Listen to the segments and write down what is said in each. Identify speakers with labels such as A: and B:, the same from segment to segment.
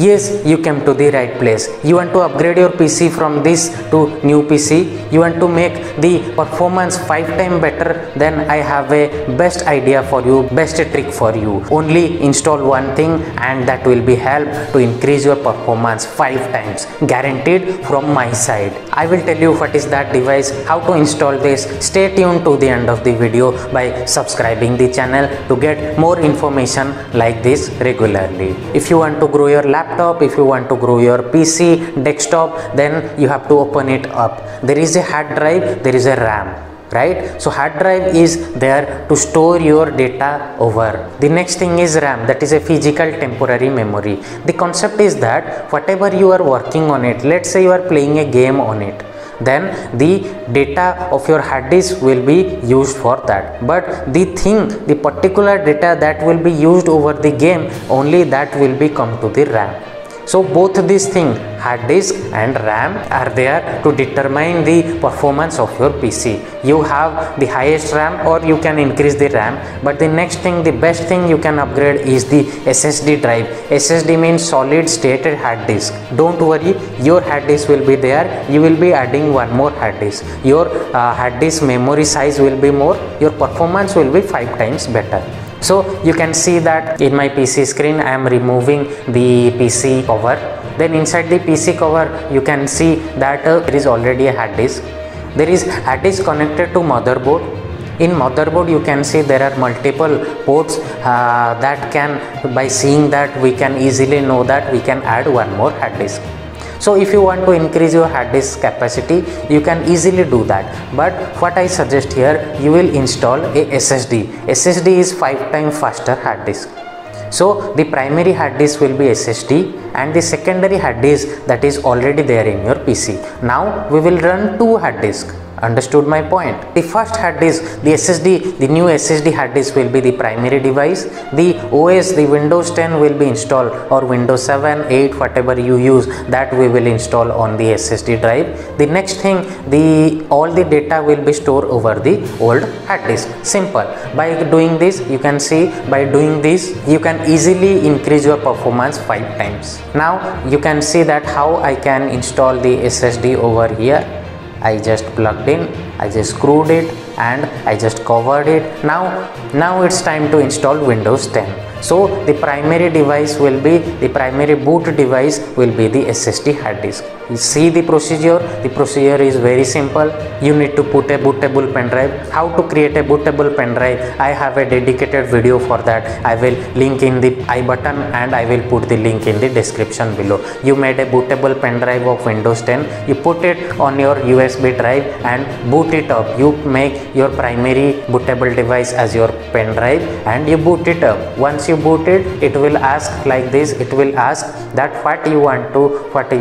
A: Yes, you came to the right place. You want to upgrade your PC from this to new PC. You want to make the performance 5 times better. Then I have a best idea for you, best trick for you. Only install one thing and that will be help to increase your performance 5 times. Guaranteed from my side. I will tell you what is that device, how to install this. Stay tuned to the end of the video by subscribing the channel to get more information like this regularly. If you want to grow your laptop, if you want to grow your PC, desktop, then you have to open it up. There is a hard drive, there is a RAM, right? So hard drive is there to store your data over. The next thing is RAM, that is a physical temporary memory. The concept is that whatever you are working on it, let's say you are playing a game on it, then the data of your hard disk will be used for that, but the particular data that will be used over the game, only that will be come to the RAM. So both these things, hard disk and RAM, are there to determine the performance of your PC. You have the highest RAM or you can increase the RAM, but the next thing, the best thing you can upgrade is the SSD drive. SSD means solid state hard disk. Don't worry, your hard disk will be there. You will be adding one more hard disk. Your hard disk memory size will be more. Your performance will be 5 times better. So you can see that in my PC screen I am removing the PC cover. Then inside the PC cover you can see that there is already a hard disk. There is hard disk connected to motherboard. In motherboard you can see there are multiple ports that can, by seeing that we can easily know that we can add one more hard disk. So if you want to increase your hard disk capacity, you can easily do that. But what I suggest here, you will install a SSD. SSD is 5 times faster hard disk. So the primary hard disk will be SSD and the secondary hard disk that is already there in your PC. Now we will run 2 hard disks. Understood my point? The first hard disk, the SSD, the new SSD hard disk will be the primary device. The OS, the Windows 10 will be installed, or Windows 7, 8, whatever you use, that we will install on the SSD drive. The next thing, all the data will be stored over the old hard disk. Simple. By doing this, you can see, by doing this, you can easily increase your performance 5 times. Now you can see that how I can install the SSD over here. I just plugged in, I just screwed it and I just covered it. Now it's time to install Windows 10. So the primary device will be, the primary boot device will be the SSD hard disk. You see the procedure is very simple. You need to put a bootable pen drive. How to create a bootable pen drive, I have a dedicated video for that. I will link in the I button and I will put the link in the description below. You made a bootable pen drive of Windows 10, you put it on your USB drive and boot it up. You make your primary bootable device as your pen drive and you boot it up. Once you boot it, it will ask like this, it will ask that what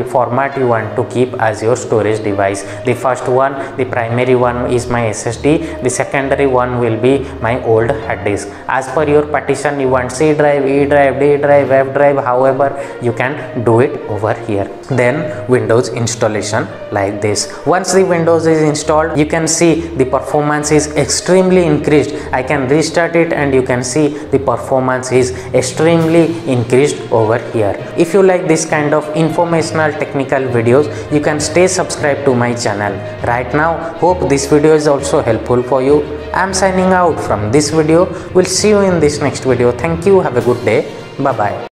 A: format you want to keep as your storage device. The first one, the primary one, is my SSD. The secondary one will be my old hard disk. As per your partition, you want C drive, E drive, D drive, F drive, however you can do it over here. Then Windows installation like this. Once the Windows is installed, you can see the performance is extremely increased. I can restart it and you can see the performance is extremely increased over here. If you like this kind of informational technical videos, you can stay subscribed to my channel. Right now, hope this video is also helpful for you. I am signing out from this video. We'll see you in this next video. Thank you. Have a good day. Bye bye.